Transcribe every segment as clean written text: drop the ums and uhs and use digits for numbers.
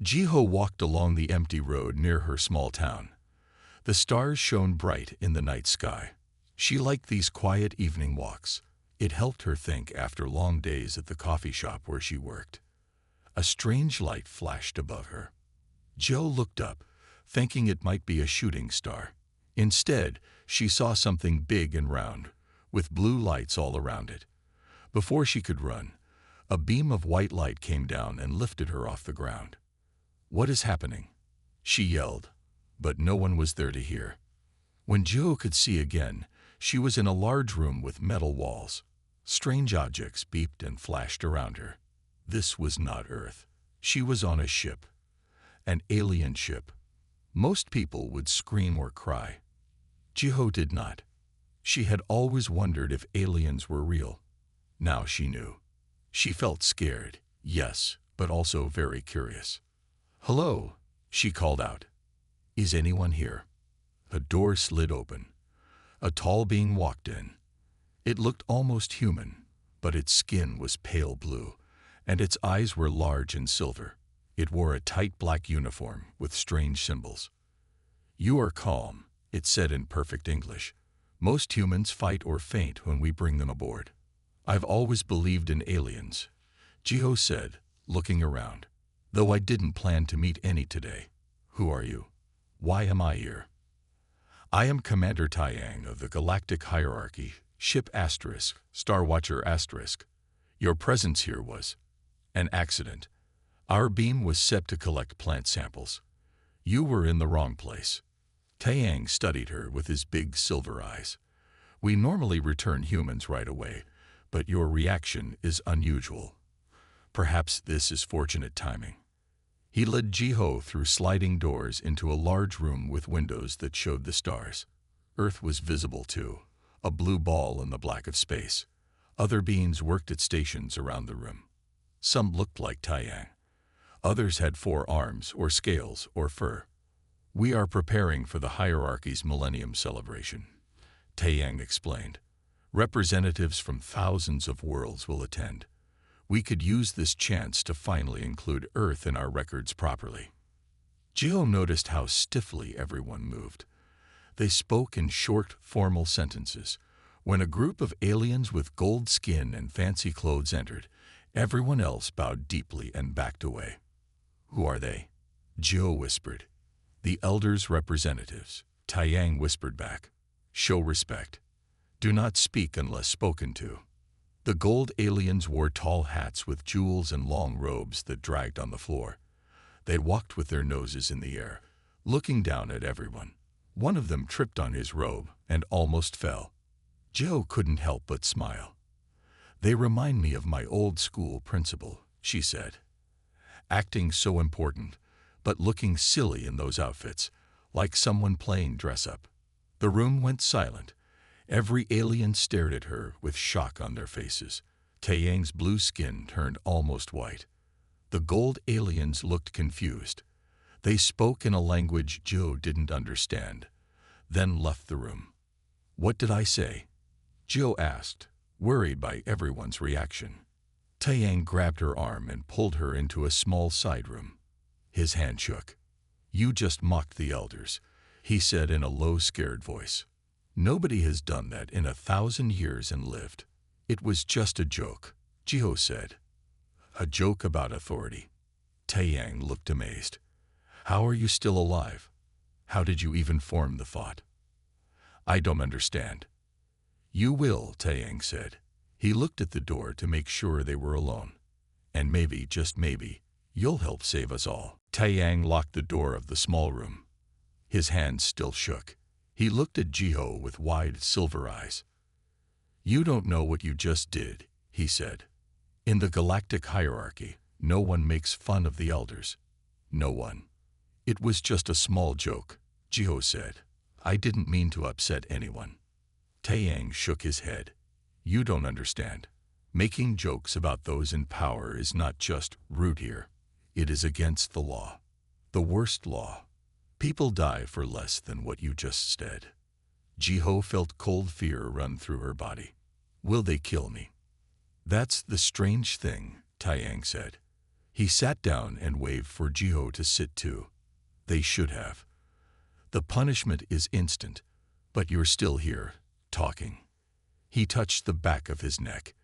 Jiho walked along the empty road near her small town. The stars shone bright in the night sky. She liked these quiet evening walks. It helped her think after long days at the coffee shop where she worked. A strange light flashed above her. Joe looked up, thinking it might be a shooting star. Instead, she saw something big and round, with blue lights all around it. Before she could run, a beam of white light came down and lifted her off the ground. "What is happening?" she yelled, but no one was there to hear. When Joe could see again, she was in a large room with metal walls. Strange objects beeped and flashed around her. This was not Earth. She was on a ship. An alien ship. Most people would scream or cry. Jiho did not. She had always wondered if aliens were real. Now she knew. She felt scared, yes, but also very curious. "Hello," she called out. "Is anyone here?" A door slid open. A tall being walked in. It looked almost human, but its skin was pale blue, and its eyes were large and silver. It wore a tight black uniform with strange symbols. "You are calm," it said in perfect English. "Most humans fight or faint when we bring them aboard." "I've always believed in aliens," Jiho said, looking around. "Though I didn't plan to meet any today." "Who are you? Why am I here?" "I am Commander Taiyang of the Galactic Hierarchy, Ship Asterisk, Star Watcher Asterisk. Your presence here was an accident. Our beam was set to collect plant samples. You were in the wrong place." Taiyang studied her with his big silver eyes. "We normally return humans right away, but your reaction is unusual. Perhaps this is fortunate timing." He led Jiho through sliding doors into a large room with windows that showed the stars. Earth was visible too, a blue ball in the black of space. Other beings worked at stations around the room. Some looked like Taiyang. Others had 4 arms or scales or fur. "We are preparing for the hierarchy's Millennium Celebration," Taiyang explained. "Representatives from thousands of worlds will attend. We could use this chance to finally include Earth in our records properly." Jiho noticed how stiffly everyone moved. They spoke in short, formal sentences. When a group of aliens with gold skin and fancy clothes entered, everyone else bowed deeply and backed away. "Who are they?" Jiho whispered. "The Elders' representatives," Taiyang whispered back. "Show respect. Do not speak unless spoken to." The gold aliens wore tall hats with jewels and long robes that dragged on the floor. They walked with their noses in the air, looking down at everyone. One of them tripped on his robe and almost fell. Jiho couldn't help but smile. "They remind me of my old school principal," she said. "Acting so important, but looking silly in those outfits, like someone playing dress-up." The room went silent. Every alien stared at her with shock on their faces. Taiyang's blue skin turned almost white. The gold aliens looked confused. They spoke in a language Joe didn't understand, then left the room. "What did I say?" Joe asked, worried by everyone's reaction. Taiyang grabbed her arm and pulled her into a small side room. His hand shook. "You just mocked the elders," he said in a low, scared voice. "Nobody has done that in 1,000 years and lived." "It was just a joke," Jiho said. "A joke about authority." Taiyang looked amazed. "How are you still alive? How did you even form the thought?" "I don't understand." "You will," Taiyang said. He looked at the door to make sure they were alone. "And maybe, just maybe, you'll help save us all." Taiyang locked the door of the small room. His hands still shook. He looked at Jiho with wide silver eyes. "You don't know what you just did," he said. "In the galactic hierarchy, no one makes fun of the elders. No one." "It was just a small joke," Jiho said. "I didn't mean to upset anyone." Taiyang shook his head. "You don't understand. Making jokes about those in power is not just rude here. It is against the law. The worst law. People die for less than what you just said." Jiho felt cold fear run through her body. "Will they kill me?" "That's the strange thing," Taiyang said. He sat down and waved for Jiho to sit too. They should have. The punishment is instant, but you're still here, talking. He touched the back of his neck.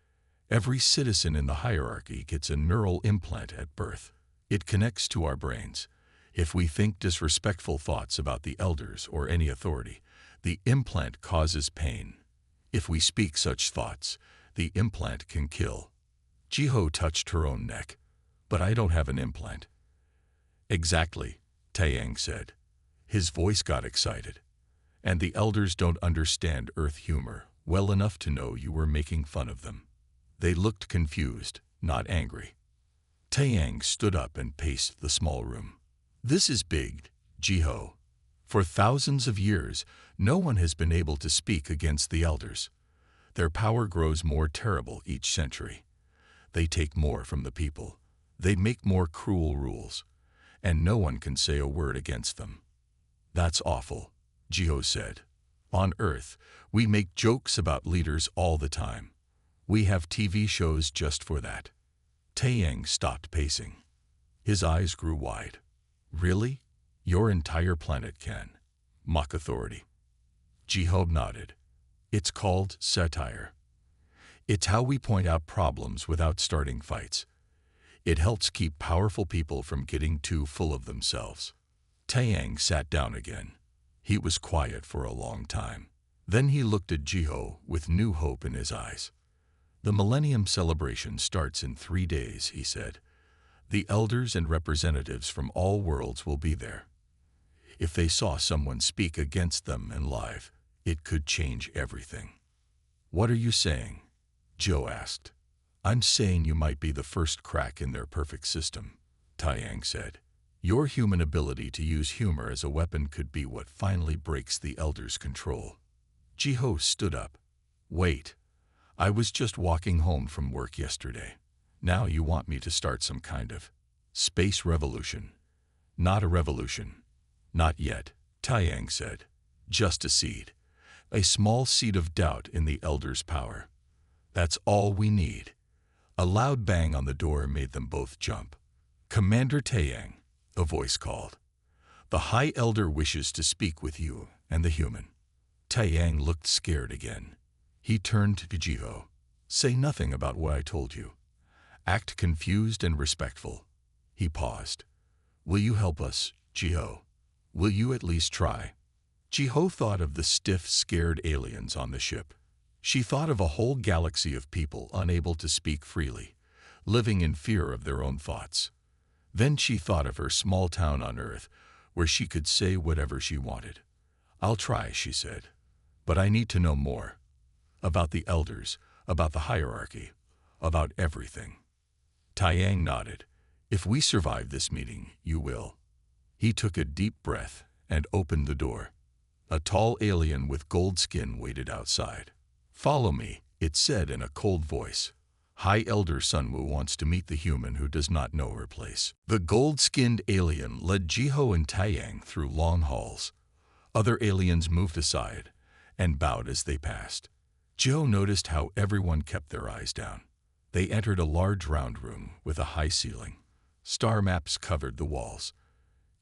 Every citizen in the hierarchy gets a neural implant at birth. It connects to our brains. If we think disrespectful thoughts about the elders or any authority, the implant causes pain. If we speak such thoughts, the implant can kill. Jiho touched her own neck. But I don't have an implant. Exactly, Taeyang said. His voice got excited. And the elders don't understand Earth humor well enough to know you were making fun of them. They looked confused, not angry. Taeyang stood up and paced the small room. This is big, Jiho. For thousands of years, no one has been able to speak against the elders. Their power grows more terrible each century. They take more from the people. They make more cruel rules. And no one can say a word against them. That's awful, Jiho said. On Earth, we make jokes about leaders all the time. We have TV shows just for that. Taeyang stopped pacing. His eyes grew wide. Really? Your entire planet can mock authority. Jiho nodded. It's called satire. It's how we point out problems without starting fights. It helps keep powerful people from getting too full of themselves. Taeyang sat down again. He was quiet for a long time. Then he looked at Jiho with new hope in his eyes. The Millennium Celebration starts in 3 days, he said. The elders and representatives from all worlds will be there. If they saw someone speak against them and live, it could change everything. What are you saying? Joe asked. I'm saying you might be the first crack in their perfect system, Taeyang said. Your human ability to use humor as a weapon could be what finally breaks the elders' control. Jiho stood up. Wait. I was just walking home from work yesterday. Now you want me to start some kind of space revolution. Not a revolution. Not yet, Taeyang said. Just a seed. A small seed of doubt in the elders' power. That's all we need. A loud bang on the door made them both jump. Commander Taeyang, a voice called. The High Elder wishes to speak with you and the human. Taeyang looked scared again. He turned to Jiho. Say nothing about what I told you. Act confused and respectful. He paused. Will you help us, Jiho? Will you at least try? Jiho thought of the stiff, scared aliens on the ship. She thought of a whole galaxy of people unable to speak freely, living in fear of their own thoughts. Then she thought of her small town on Earth, where she could say whatever she wanted. I'll try, she said. But I need to know more. About the elders, about the hierarchy, about everything. Taeyang nodded. If we survive this meeting, you will. He took a deep breath and opened the door. A tall alien with gold skin waited outside. Follow me, it said in a cold voice. High Elder Sunwoo wants to meet the human who does not know her place. The gold-skinned alien led Jiho and Taeyang through long halls. Other aliens moved aside and bowed as they passed. Jiho noticed how everyone kept their eyes down. They entered a large round room with a high ceiling. Star maps covered the walls.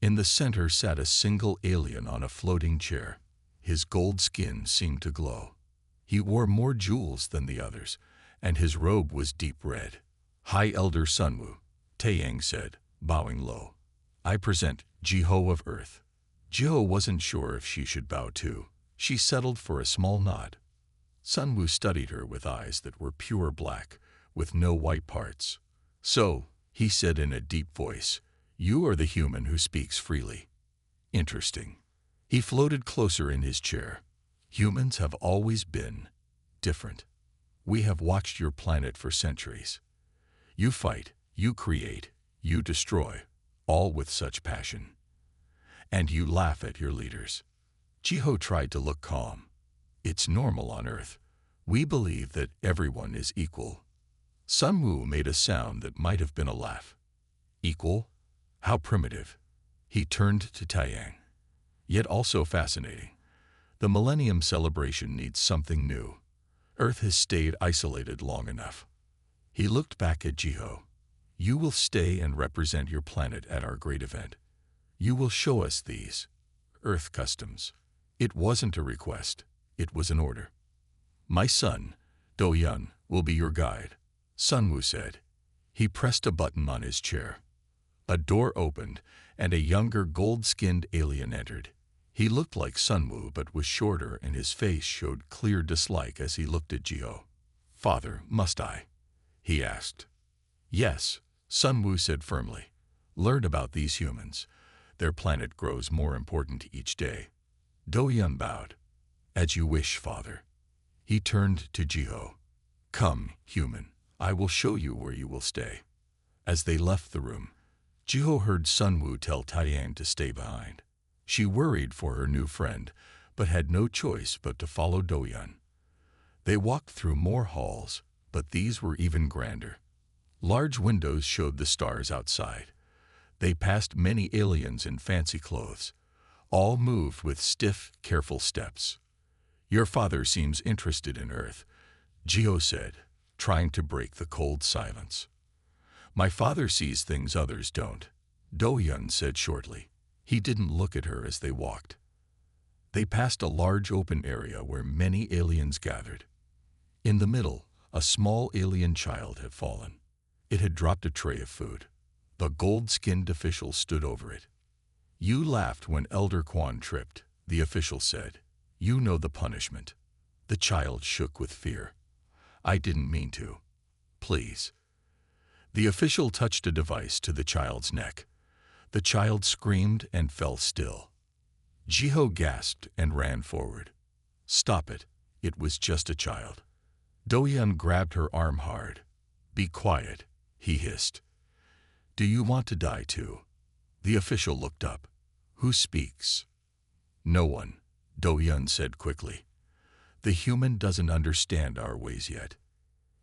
In the center sat a single alien on a floating chair. His gold skin seemed to glow. He wore more jewels than the others, and his robe was deep red. High Elder Sunwoo, Taeyang said, bowing low. I present Jiho of Earth. Jiho wasn't sure if she should bow too. She settled for a small nod. Sunwoo studied her with eyes that were pure black, with no white parts. So, he said in a deep voice, you are the human who speaks freely. Interesting. He floated closer in his chair. Humans have always been different. We have watched your planet for centuries. You fight, you create, you destroy, all with such passion. And you laugh at your leaders. Jiho tried to look calm. It's normal on Earth. We believe that everyone is equal. Sunwoo made a sound that might have been a laugh. Equal? How primitive. He turned to Taeyang. Yet also fascinating. The Millennium Celebration needs something new. Earth has stayed isolated long enough. He looked back at Jiho. You will stay and represent your planet at our great event. You will show us these Earth customs. It wasn't a request, it was an order. My son, Do-yun, will be your guide, Sunwoo said. He pressed a button on his chair. A door opened, and a younger gold-skinned alien entered. He looked like Sunwoo but was shorter, and his face showed clear dislike as he looked at Jiho. Father, must I? He asked. Yes, Sunwoo said firmly. Learn about these humans. Their planet grows more important each day. Do-yun bowed. As you wish, father. He turned to Jiho. Come, human, I will show you where you will stay. As they left the room, Jiho heard Sunwoo tell Taiyang to stay behind. She worried for her new friend, but had no choice but to follow Do-yun. They walked through more halls, but these were even grander. Large windows showed the stars outside. They passed many aliens in fancy clothes. All moved with stiff, careful steps. Your father seems interested in Earth, Jiho said, trying to break the cold silence. My father sees things others don't, Do-yun said shortly. He didn't look at her as they walked. They passed a large open area where many aliens gathered. In the middle, a small alien child had fallen. It had dropped a tray of food. The gold-skinned official stood over it. You laughed when Elder Quan tripped, the official said. You know the punishment. The child shook with fear. I didn't mean to. Please. The official touched a device to the child's neck. The child screamed and fell still. Jiho gasped and ran forward. Stop it. It was just a child. Do-yun grabbed her arm hard. Be quiet, he hissed. Do you want to die too? The official looked up. Who speaks? No one, Do-yun said quickly. The human doesn't understand our ways yet.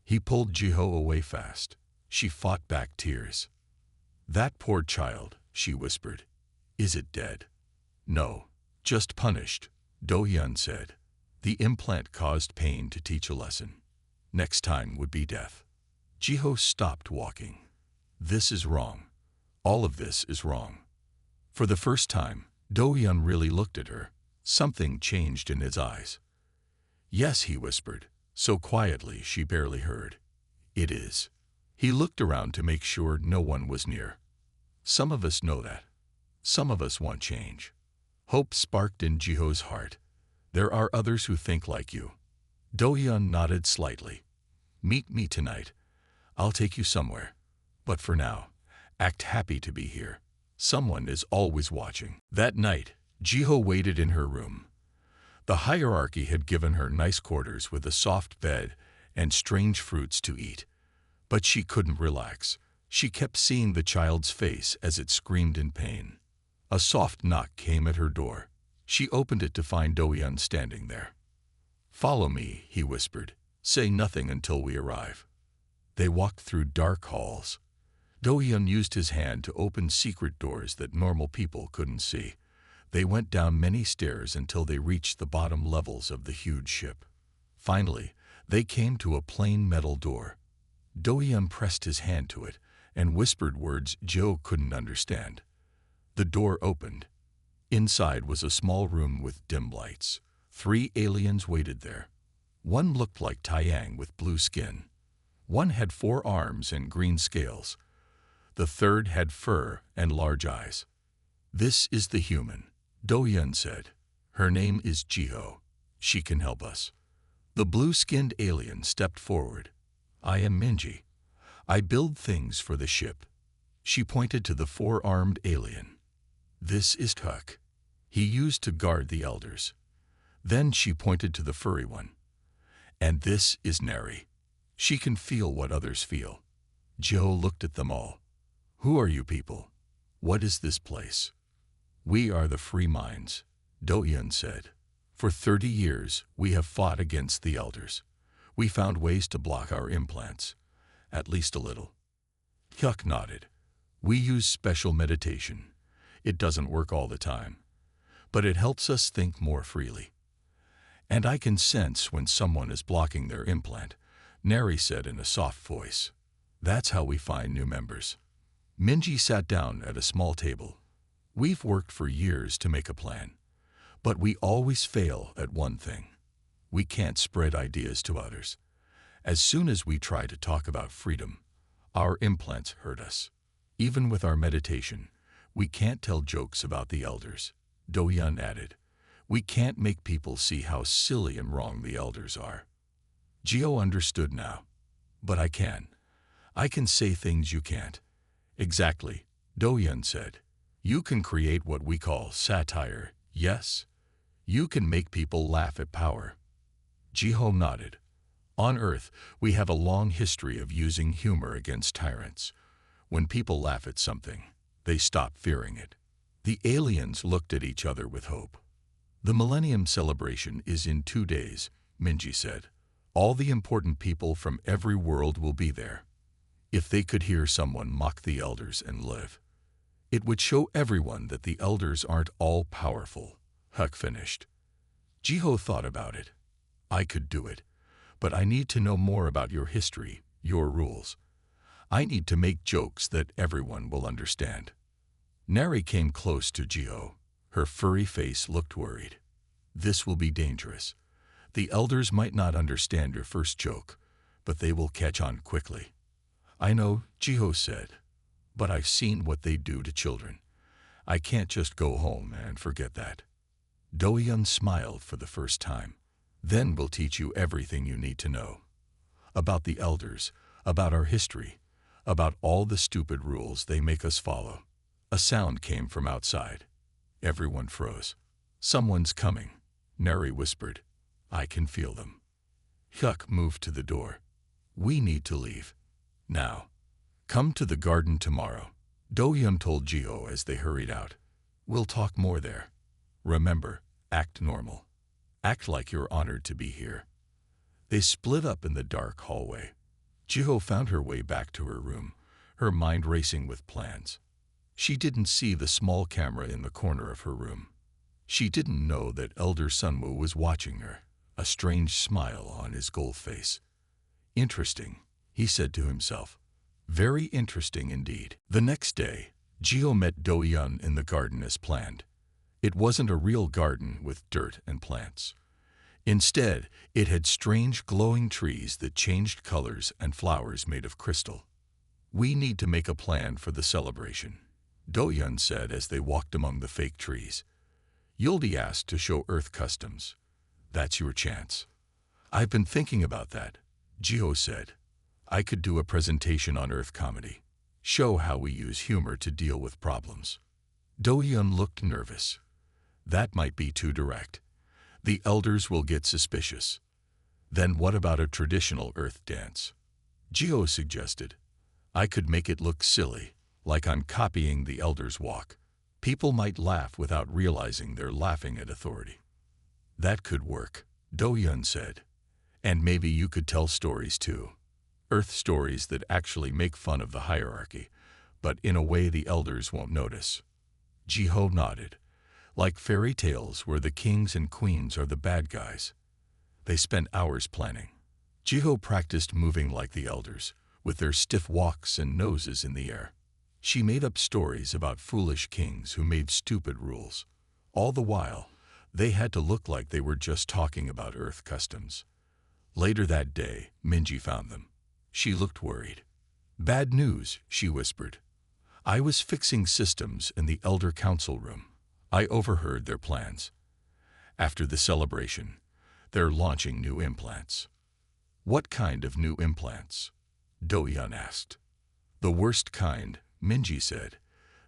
He pulled Jiho away fast. She fought back tears. That poor child, she whispered. Is it dead? No, just punished, Do-yun said. The implant caused pain to teach a lesson. Next time would be death. Jiho stopped walking. This is wrong. All of this is wrong. For the first time, Do-yun really looked at her. Something changed in his eyes. Yes, he whispered, so quietly she barely heard. It is. He looked around to make sure no one was near. Some of us know that. Some of us want change. Hope sparked in Jiho's heart. There are others who think like you. Do-yun nodded slightly. Meet me tonight. I'll take you somewhere. But for now, act happy to be here. Someone is always watching. That night, Jiho waited in her room. The hierarchy had given her nice quarters with a soft bed and strange fruits to eat. But she couldn't relax. She kept seeing the child's face as it screamed in pain. A soft knock came at her door. She opened it to find Do-yun standing there. Follow me, he whispered. Say nothing until we arrive. They walked through dark halls. Do-yun used his hand to open secret doors that normal people couldn't see. They went down many stairs until they reached the bottom levels of the huge ship. Finally, they came to a plain metal door. Do-yun pressed his hand to it and whispered words Joe couldn't understand. The door opened. Inside was a small room with dim lights. 3 aliens waited there. One looked like Taiyang with blue skin. One had 4 arms and green scales. The third had fur and large eyes. This is the human, Do-yun said. Her name is Jiho. She can help us. The blue-skinned alien stepped forward. I am Minji. I build things for the ship. She pointed to the 4-armed alien. This is Tuck. He used to guard the elders. Then she pointed to the furry one. And this is Neri. She can feel what others feel. Joe looked at them all. Who are you people? What is this place? We are the Free Minds, Do-yun said. For 30 years, we have fought against the elders. We found ways to block our implants, at least a little. Hyuk nodded. We use special meditation. It doesn't work all the time, but it helps us think more freely. And I can sense when someone is blocking their implant, Neri said in a soft voice. That's how we find new members. Minji sat down at a small table. We've worked for years to make a plan, but we always fail at one thing. We can't spread ideas to others. As soon as we try to talk about freedom, our implants hurt us. Even with our meditation, we can't tell jokes about the elders. Do-hyun added, we can't make people see how silly and wrong the elders are. Gio understood now. But I can. I can say things you can't. Exactly, Do-hyun said. You can create what we call satire, yes? You can make people laugh at power. Jiho nodded. On Earth, we have a long history of using humor against tyrants. When people laugh at something, they stop fearing it. The aliens looked at each other with hope. The Millennium Celebration is in 2 days, Minji said. All the important people from every world will be there. If they could hear someone mock the elders and live, it would show everyone that the elders aren't all powerful. Huck finished. Jiho thought about it. I could do it, but I need to know more about your history, your rules. I need to make jokes that everyone will understand. Neri came close to Jiho. Her furry face looked worried. This will be dangerous. The elders might not understand your first joke, but they will catch on quickly. I know, Jiho said, but I've seen what they do to children. I can't just go home and forget that. Do-hyun smiled for the first time. Then we'll teach you everything you need to know. About the elders, about our history, about all the stupid rules they make us follow. A sound came from outside. Everyone froze. Someone's coming, Neri whispered. I can feel them. Hyuk moved to the door. We need to leave. Now. Come to the garden tomorrow, Do-hyun told Jiho as they hurried out. We'll talk more there. Remember, act normal. Act like you're honored to be here. They split up in the dark hallway. Jiho found her way back to her room, her mind racing with plans. She didn't see the small camera in the corner of her room. She didn't know that Elder Sunwoo was watching her, a strange smile on his gold face. Interesting, he said to himself. Very interesting indeed. The next day, Jiho met Do-hyun in the garden as planned. It wasn't a real garden with dirt and plants. Instead, it had strange glowing trees that changed colors and flowers made of crystal. We need to make a plan for the celebration, Do-hyun said as they walked among the fake trees. You'll be asked to show Earth customs. That's your chance. I've been thinking about that, Jiho said. I could do a presentation on Earth comedy. Show how we use humor to deal with problems. Do-hyun looked nervous. That might be too direct. The elders will get suspicious. Then what about a traditional Earth dance? Jiho suggested. I could make it look silly, like I'm copying the elders' walk. People might laugh without realizing they're laughing at authority. That could work, Do-hyun said. And maybe you could tell stories too. Earth stories that actually make fun of the hierarchy, but in a way the elders won't notice. Jiho nodded. Like fairy tales where the kings and queens are the bad guys. They spent hours planning. Jiho practiced moving like the elders, with their stiff walks and noses in the air. She made up stories about foolish kings who made stupid rules. All the while, they had to look like they were just talking about Earth customs. Later that day, Minji found them. She looked worried. Bad news, she whispered. I was fixing systems in the Elder Council room. I overheard their plans. After the celebration, they're launching new implants. What kind of new implants? Do-hyun asked. The worst kind, Minji said.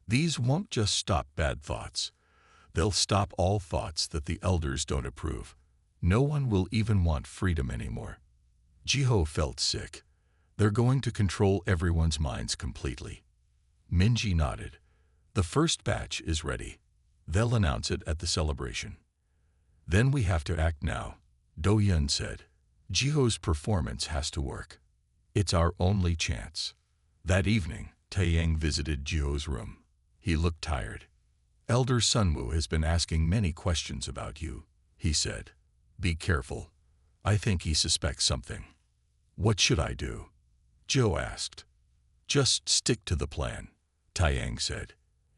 These won't just stop bad thoughts. They'll stop all thoughts that the elders don't approve. No one will even want freedom anymore. Jiho felt sick. They're going to control everyone's minds completely. Minji nodded. The first batch is ready. They'll announce it at the celebration. Then we have to act now, Do-hyun said. Jiho's performance has to work. It's our only chance. That evening, Taeyang visited Jiho's room. He looked tired. Elder Sunwoo has been asking many questions about you, he said. Be careful. I think he suspects something. What should I do? Jiho asked. Just stick to the plan, Taiyang said.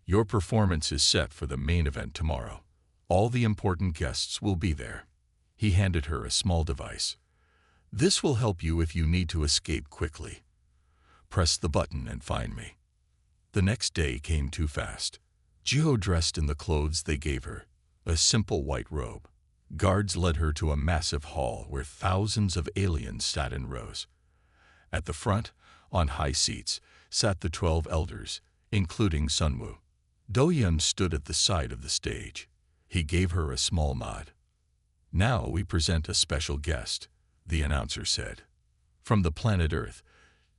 Your performance is set for the main event tomorrow. All the important guests will be there. He handed her a small device. This will help you if you need to escape quickly. Press the button and find me. The next day came too fast. Jiho dressed in the clothes they gave her, a simple white robe. Guards led her to a massive hall where thousands of aliens sat in rows. At the front, on high seats, sat the 12 elders, including Sunwoo. Dohyun stood at the side of the stage. He gave her a small nod. Now we present a special guest, the announcer said. From the planet Earth,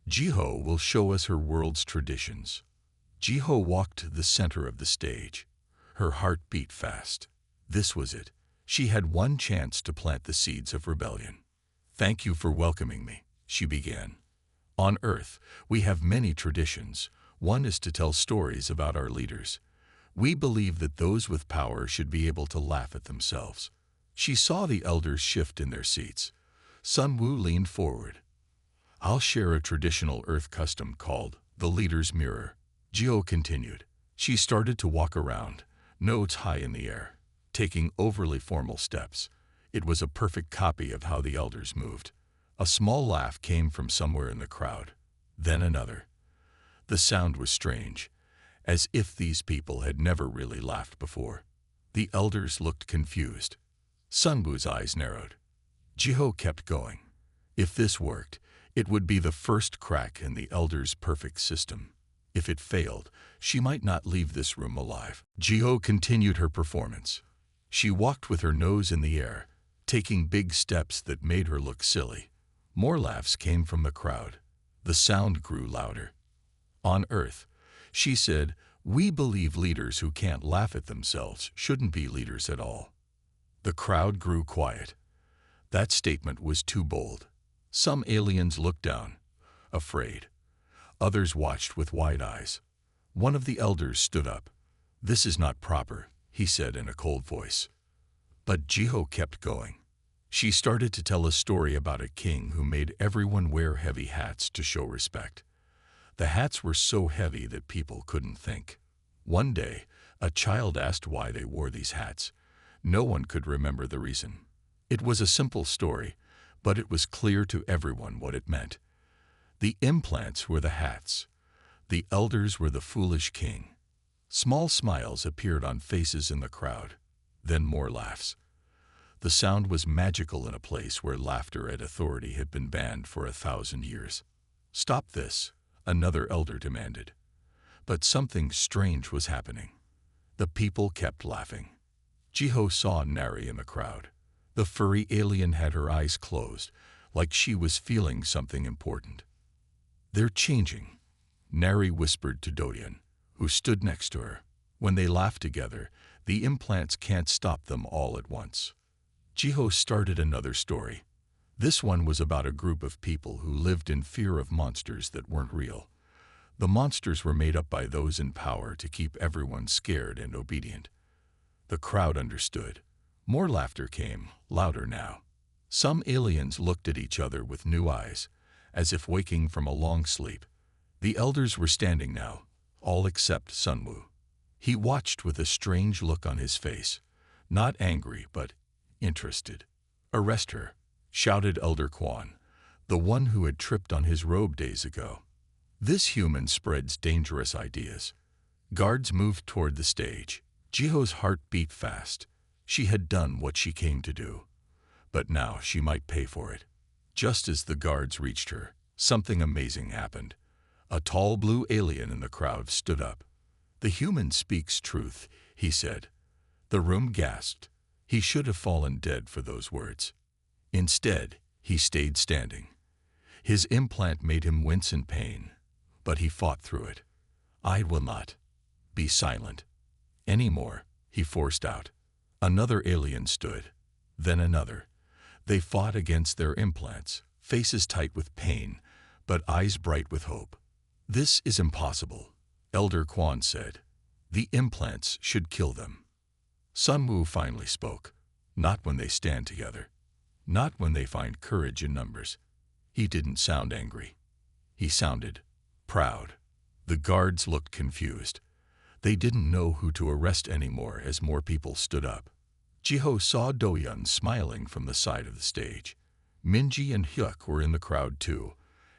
Jiho will show us her world's traditions. Jiho walked to the center of the stage. Her heart beat fast. This was it. She had one chance to plant the seeds of rebellion. Thank you for welcoming me, she began. On Earth, we have many traditions. One is to tell stories about our leaders. We believe that those with power should be able to laugh at themselves. She saw the elders shift in their seats. Sunwoo leaned forward. I'll share a traditional Earth custom called the Leader's Mirror. Jiho continued. She started to walk around, notes high in the air, taking overly formal steps. It was a perfect copy of how the elders moved. A small laugh came from somewhere in the crowd, then another. The sound was strange, as if these people had never really laughed before. The elders looked confused. Sunwoo's eyes narrowed. Jiho kept going. If this worked, it would be the first crack in the elders' perfect system. If it failed, she might not leave this room alive. Jiho continued her performance. She walked with her nose in the air, taking big steps that made her look silly. More laughs came from the crowd. The sound grew louder. On Earth, she said, we believe leaders who can't laugh at themselves shouldn't be leaders at all. The crowd grew quiet. That statement was too bold. Some aliens looked down, afraid. Others watched with wide eyes. One of the elders stood up. This is not proper, he said in a cold voice. But Jiho kept going. She started to tell a story about a king who made everyone wear heavy hats to show respect. The hats were so heavy that people couldn't think. One day, a child asked why they wore these hats. No one could remember the reason. It was a simple story, but it was clear to everyone what it meant. The implants were the hats. The elders were the foolish king. Small smiles appeared on faces in the crowd, then more laughs. The sound was magical in a place where laughter at authority had been banned for 1,000 years. Stop this, another elder demanded. But something strange was happening. The people kept laughing. Jiho saw Nari in the crowd. The furry alien had her eyes closed, like she was feeling something important. They're changing, Nari whispered to Dodian, who stood next to her. When they laugh together, the implants can't stop them all at once. Jiho started another story. This one was about a group of people who lived in fear of monsters that weren't real. The monsters were made up by those in power to keep everyone scared and obedient. The crowd understood. More laughter came, louder now. Some aliens looked at each other with new eyes, as if waking from a long sleep. The elders were standing now, all except Sunwoo. He watched with a strange look on his face, not angry but interested. Arrest her, shouted Elder Quan, the one who had tripped on his robe days ago. This human spreads dangerous ideas. Guards moved toward the stage. Jiho's heart beat fast. She had done what she came to do. But now she might pay for it. Just as the guards reached her, something amazing happened. A tall blue alien in the crowd stood up. The human speaks truth, he said. The room gasped. He should have fallen dead for those words. Instead, he stayed standing. His implant made him wince in pain, but he fought through it. I will not be silent anymore, he forced out. Another alien stood, then another. They fought against their implants, faces tight with pain, but eyes bright with hope. This is impossible, Elder Quan said. The implants should kill them. Sunwoo finally spoke. Not when they stand together. Not when they find courage in numbers. He didn't sound angry. He sounded proud. The guards looked confused. They didn't know who to arrest anymore as more people stood up. Jiho saw Do-hyun smiling from the side of the stage. Minji and Hyuk were in the crowd too,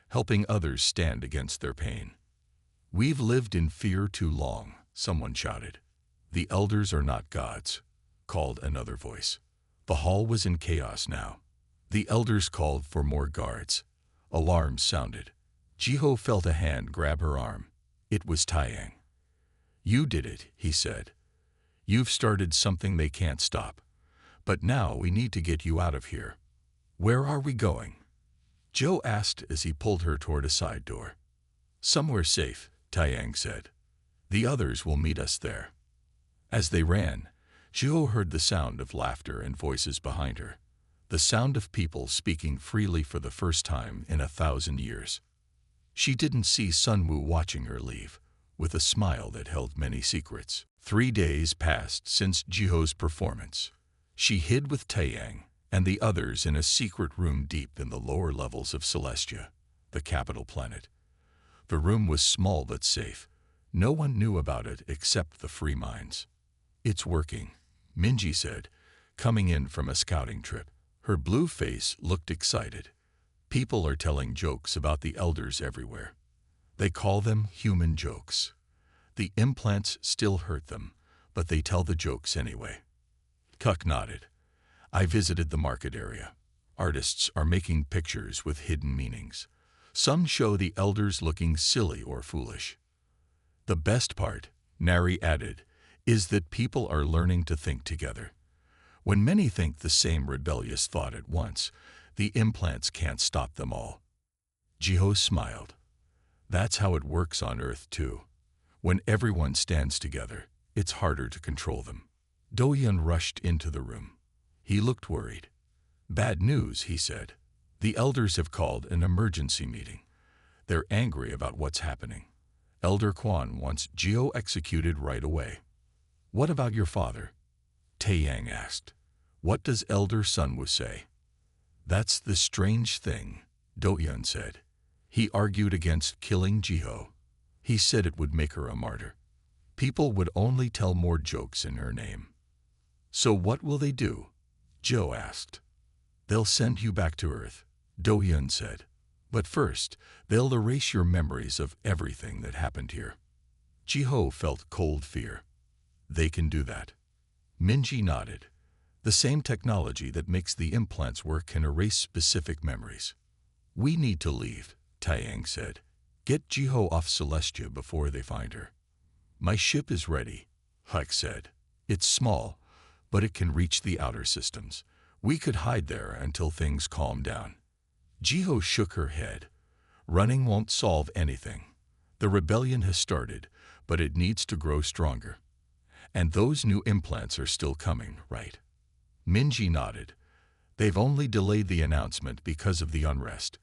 helping others stand against their pain. "We've lived in fear too long," someone shouted. "The elders are not gods," called another voice. The hall was in chaos now. The elders called for more guards. Alarms sounded. Jiho felt a hand grab her arm. It was Taeyang. "You did it," he said. "You've started something they can't stop. But now we need to get you out of here." "Where are we going?" Joe asked as he pulled her toward a side door. "Somewhere safe," Taeyang said. "The others will meet us there." As they ran, Jiho heard the sound of laughter and voices behind her, the sound of people speaking freely for the first time in 1,000 years. She didn't see Sunwoo watching her leave, with a smile that held many secrets. 3 days passed since Jiho's performance. She hid with Taeyang and the others in a secret room deep in the lower levels of Celestia, the capital planet. The room was small but safe. No one knew about it except the free minds. "It's working," Minji said, coming in from a scouting trip. Her blue face looked excited. "People are telling jokes about the elders everywhere. They call them human jokes. The implants still hurt them, but they tell the jokes anyway." Kuk nodded. "I visited the market area. Artists are making pictures with hidden meanings. Some show the elders looking silly or foolish. The best part," Nari added, "is that people are learning to think together. When many think the same rebellious thought at once, the implants can't stop them all." Jiho smiled. "That's how it works on Earth too. When everyone stands together, it's harder to control them." Do-hyun rushed into the room. He looked worried. "Bad news," he said. "The elders have called an emergency meeting. They're angry about what's happening. Elder Kwan wants Jiho executed right away." "What about your father?" Taeyang asked. "What does Elder Sunwoo say?" "That's the strange thing," Do-hyun said. "He argued against killing Jiho. He said it would make her a martyr. People would only tell more jokes in her name." "So what will they do?" Joe asked. "They'll send you back to Earth," Do-hyun said. "But first, they'll erase your memories of everything that happened here." Jiho felt cold fear. "They can do that." Minji nodded. "The same technology that makes the implants work can erase specific memories." "We need to leave," Taeyang said. "Get Jiho off Celestia before they find her." "My ship is ready," Hyuk said. "It's small, but it can reach the outer systems. We could hide there until things calm down." Jiho shook her head. "Running won't solve anything. The rebellion has started, but it needs to grow stronger. And those new implants are still coming, right?" Minji nodded. "They've only delayed the announcement because of the unrest.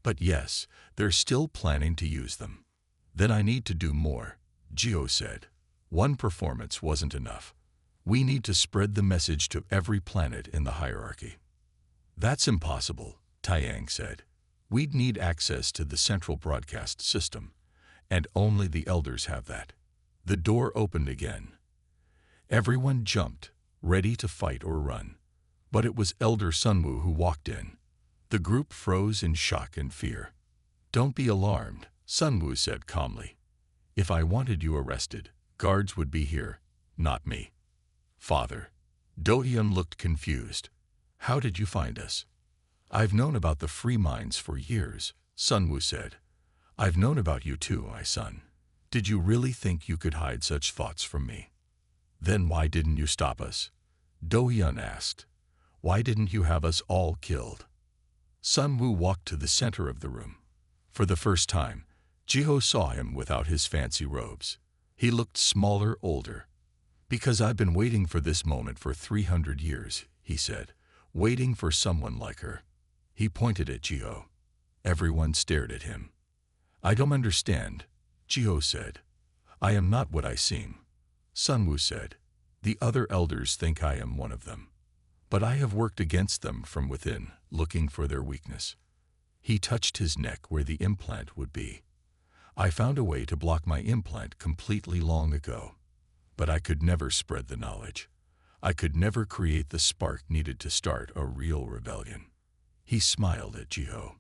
But yes, they're still planning to use them." "Then I need to do more," Jiho said. "One performance wasn't enough. We need to spread the message to every planet in the hierarchy." "That's impossible," Taeyang said. "We'd need access to the central broadcast system, and only the elders have that." The door opened again. Everyone jumped, ready to fight or run. But it was Elder Sunwoo who walked in. The group froze in shock and fear. "Don't be alarmed," Sunwoo said calmly. "If I wanted you arrested, guards would be here, not me." "Father." Do-hyun looked confused. "How did you find us?" "I've known about the free minds for years," Sunwoo said. "I've known about you too, my son. Did you really think you could hide such thoughts from me?" "Then why didn't you stop us?" Do-hyun asked. "Why didn't you have us all killed?" Sunwoo walked to the center of the room. For the first time, Jiho saw him without his fancy robes. He looked smaller, older. "Because I've been waiting for this moment for 300 years, he said, "waiting for someone like her." He pointed at Jiho. Everyone stared at him. "I don't understand," Jiho said. "I am not what I seem." Sunwoo said, "The other elders think I am one of them. But I have worked against them from within, looking for their weakness." He touched his neck where the implant would be. I found a way to block my implant completely long ago, but I could never spread the knowledge. I could never create the spark needed to start a real rebellion. He smiled at Jiho.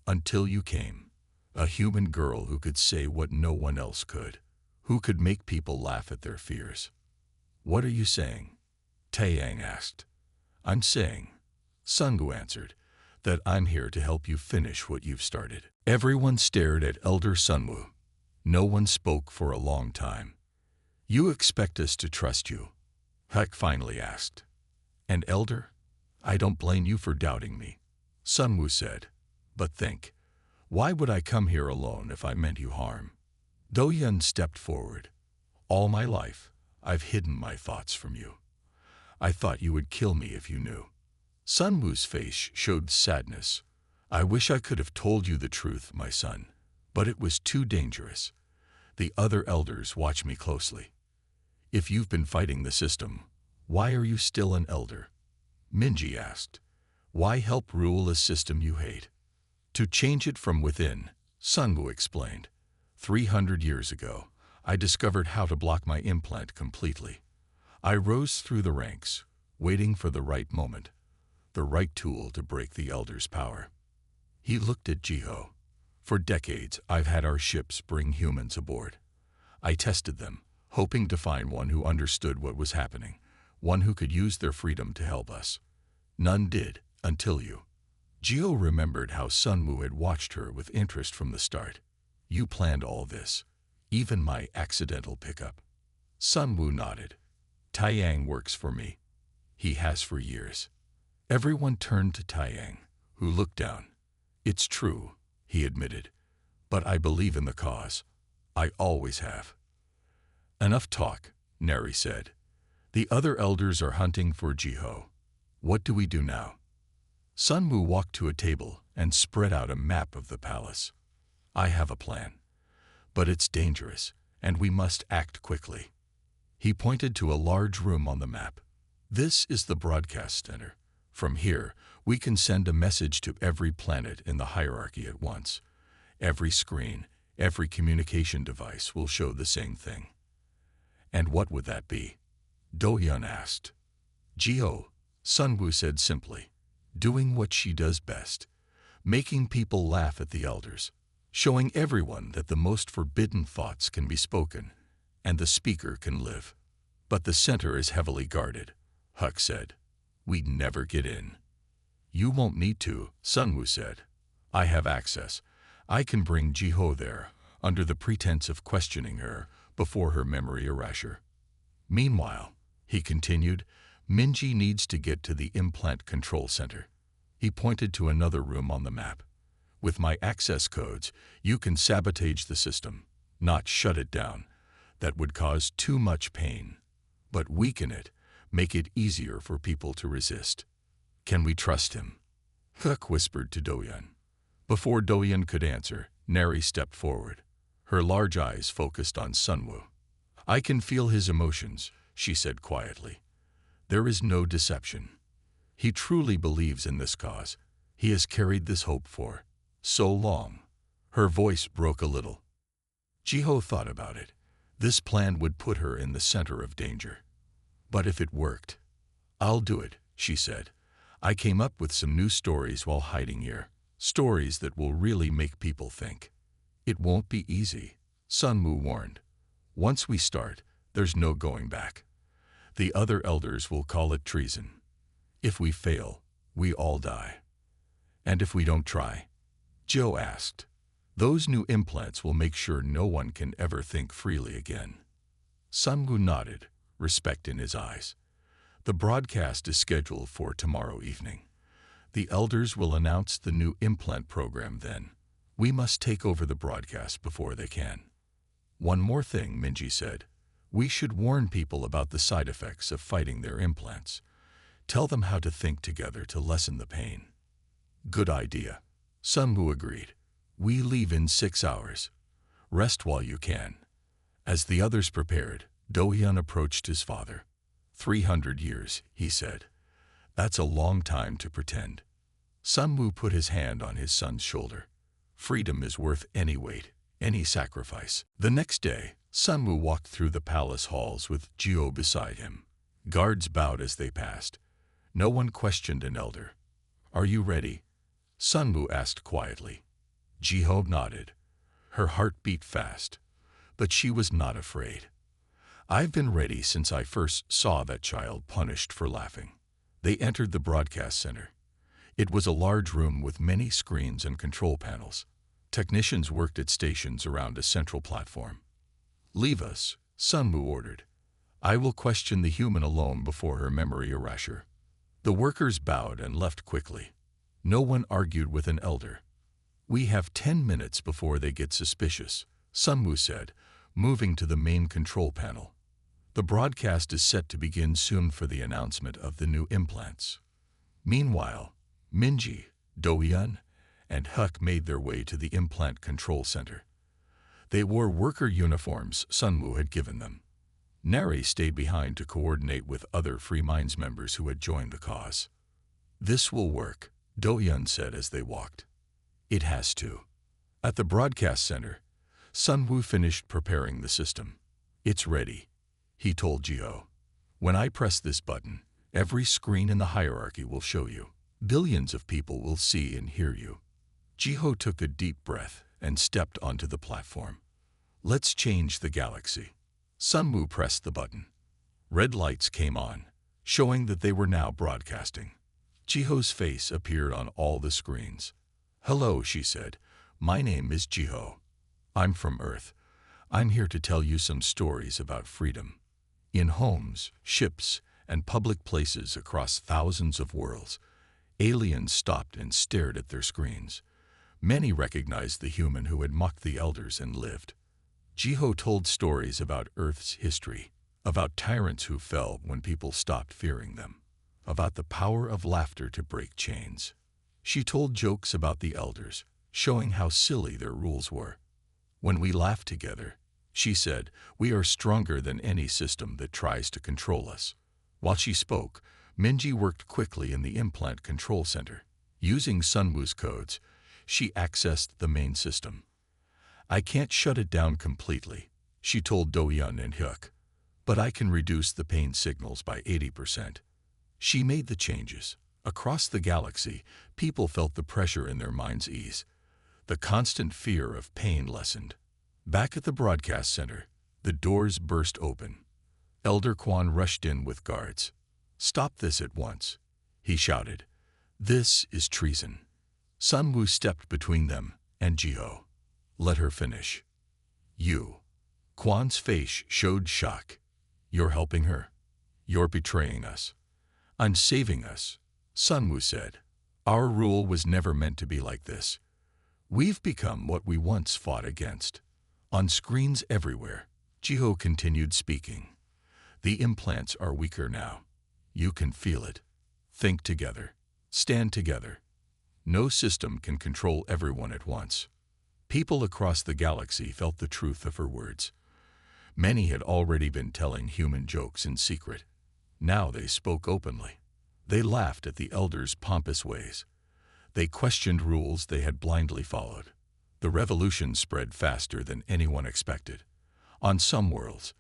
Until you came, a human girl who could say what no one else could, who could make people laugh at their fears. What are you saying? Taeyang asked. I'm saying, Sungu answered, that I'm here to help you finish what you've started. Everyone stared at Elder Sunwoo. No one spoke for a long time. You expect us to trust you? Huck finally asked. And Elder? I don't blame you for doubting me, Sunwoo said. But think, why would I come here alone if I meant you harm? Do-hyun stepped forward. All my life, I've hidden my thoughts from you. I thought you would kill me if you knew. Sunwoo's face showed sadness. I wish I could have told you the truth, my son, but it was too dangerous. The other elders watch me closely. If you've been fighting the system, why are you still an elder? Minji asked. Why help rule a system you hate? To change it from within, Sunwoo explained. 300 years ago, I discovered how to block my implant completely. I rose through the ranks, waiting for the right moment, the right tool to break the Elder's power. He looked at Jiho. For decades, I've had our ships bring humans aboard. I tested them, hoping to find one who understood what was happening, one who could use their freedom to help us. None did, until you. Jiho remembered how Sunwoo had watched her with interest from the start. You planned all this, even my accidental pickup. Sunwoo nodded. Taeyang works for me. He has for years. Everyone turned to Taeyang, who looked down. It's true, he admitted, but I believe in the cause. I always have. Enough talk, Neri said. The other elders are hunting for Jiho. What do we do now? Sunwoo walked to a table and spread out a map of the palace. I have a plan, but it's dangerous, and we must act quickly. He pointed to a large room on the map. This is the broadcast center. From here, we can send a message to every planet in the hierarchy at once. Every screen, every communication device will show the same thing. And what would that be? Do-hyun asked. Jiho, Sunwoo said simply, doing what she does best, making people laugh at the elders, showing everyone that the most forbidden thoughts can be spoken, and the speaker can live. But the center is heavily guarded, Huck said. We'd never get in. You won't need to, Sunwoo said. I have access. I can bring Jiho there, under the pretense of questioning her, before her memory erasure. Meanwhile, he continued, Minji needs to get to the implant control center. He pointed to another room on the map. With my access codes, you can sabotage the system, not shut it down. That would cause too much pain. But weaken it, make it easier for people to resist. Can we trust him? Huck whispered to Do-hyun. Before Do-hyun could answer, Neri stepped forward. Her large eyes focused on Sunwoo. I can feel his emotions, she said quietly. There is no deception. He truly believes in this cause. He has carried this hope for so long. Her voice broke a little. Jiho thought about it. This plan would put her in the center of danger. But if it worked, I'll do it, she said. I came up with some new stories while hiding here. Stories that will really make people think. It won't be easy, Sunwoo warned. Once we start, there's no going back. The other elders will call it treason. If we fail, we all die. And if we don't try? Joe asked. Those new implants will make sure no one can ever think freely again. Sunwoo nodded, respect in his eyes. The broadcast is scheduled for tomorrow evening. The elders will announce the new implant program then. We must take over the broadcast before they can. One more thing, Minji said. We should warn people about the side effects of fighting their implants. Tell them how to think together to lessen the pain. Good idea. Sunwoo agreed. We leave in 6 hours. Rest while you can. As the others prepared, Do-hyun approached his father. 300 years, he said. That's a long time to pretend. Sunwoo put his hand on his son's shoulder. Freedom is worth any weight, Any sacrifice. The next day, Sunwoo walked through the palace halls with Jiho beside him. Guards bowed as they passed. No one questioned an elder. "Are you ready?" Sunwoo asked quietly. Jiho nodded. Her heart beat fast, but she was not afraid. "I've been ready since I first saw that child punished for laughing." They entered the broadcast center. It was a large room with many screens and control panels. Technicians worked at stations around a central platform. "Leave us," Sunwoo ordered. "I will question the human alone before her memory erasure." The workers bowed and left quickly. No one argued with an elder. "We have 10 minutes before they get suspicious," Sunwoo said, moving to the main control panel. "The broadcast is set to begin soon for the announcement of the new implants." Meanwhile, Minji, Do-hyun, and Huck made their way to the implant control center. They wore worker uniforms Sunwoo had given them. Nari stayed behind to coordinate with other Free Minds members who had joined the cause. "This will work," Do-hyun said as they walked. "It has to." At the broadcast center, Sunwoo finished preparing the system. "It's ready," he told Jiho. "When I press this button, every screen in the hierarchy will show you. Billions of people will see and hear you." Jiho took a deep breath and stepped onto the platform. "Let's change the galaxy." Sunwoo pressed the button. Red lights came on, showing that they were now broadcasting. Jiho's face appeared on all the screens. "Hello," she said. "My name is Jiho. I'm from Earth. I'm here to tell you some stories about freedom." In homes, ships, and public places across thousands of worlds, aliens stopped and stared at their screens. Many recognized the human who had mocked the elders and lived. Jiho told stories about Earth's history, about tyrants who fell when people stopped fearing them, about the power of laughter to break chains. She told jokes about the elders, showing how silly their rules were. "When we laugh together," she said, "we are stronger than any system that tries to control us." While she spoke, Minji worked quickly in the implant control center. Using Sunwoo's codes, she accessed the main system. "I can't shut it down completely," she told Do-hyun and Hyuk, "but I can reduce the pain signals by 80%. She made the changes. Across the galaxy, people felt the pressure in their minds ease. The constant fear of pain lessened. Back at the broadcast center, the doors burst open. Elder Kwon rushed in with guards. "Stop this at once," he shouted. "This is treason." Sunwoo stepped between them and Jiho. "Let her finish." "You." Kwon's face showed shock. "You're helping her. You're betraying us." "I'm saving us," Sunwoo said. "Our rule was never meant to be like this. We've become what we once fought against." On screens everywhere, Jiho continued speaking. "The implants are weaker now. You can feel it. Think together. Stand together. No system can control everyone at once." People across the galaxy felt the truth of her words. Many had already been telling human jokes in secret. Now they spoke openly. They laughed at the elders' pompous ways. They questioned rules they had blindly followed. The revolution spread faster than anyone expected. On some worlds,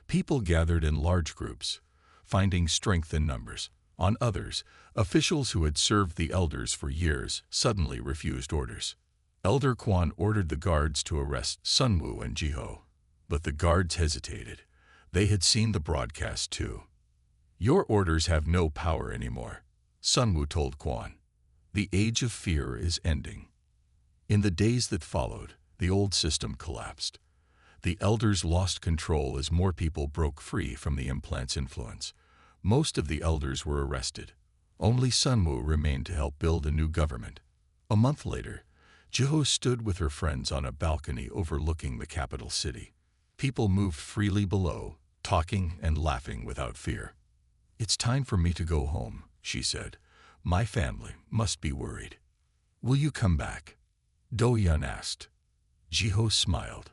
people gathered in large groups, finding strength in numbers. On others, officials who had served the elders for years suddenly refused orders. Elder Kwon ordered the guards to arrest Sunwoo and Jiho, but the guards hesitated. They had seen the broadcast too. "Your orders have no power anymore," Sunwoo told Kwon. "The age of fear is ending." In the days that followed, the old system collapsed. The elders lost control as more people broke free from the implant's influence. Most of the elders were arrested. Only Sunwoo remained to help build a new government. A month later, Jiho stood with her friends on a balcony overlooking the capital city. People moved freely below, talking and laughing without fear. "It's time for me to go home," she said. "My family must be worried." "Will you come back?" Do-hyun asked. Jiho smiled.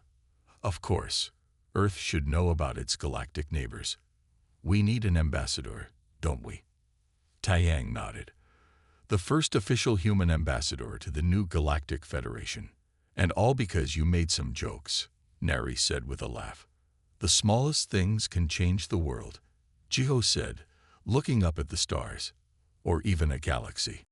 "Of course. Earth should know about its galactic neighbors. We need an ambassador, don't we?" Taeyang nodded. "The first official human ambassador to the new Galactic Federation. And all because you made some jokes, Neri said with a laugh. The smallest things can change the world, Jiho said, looking up at the stars, or even a galaxy.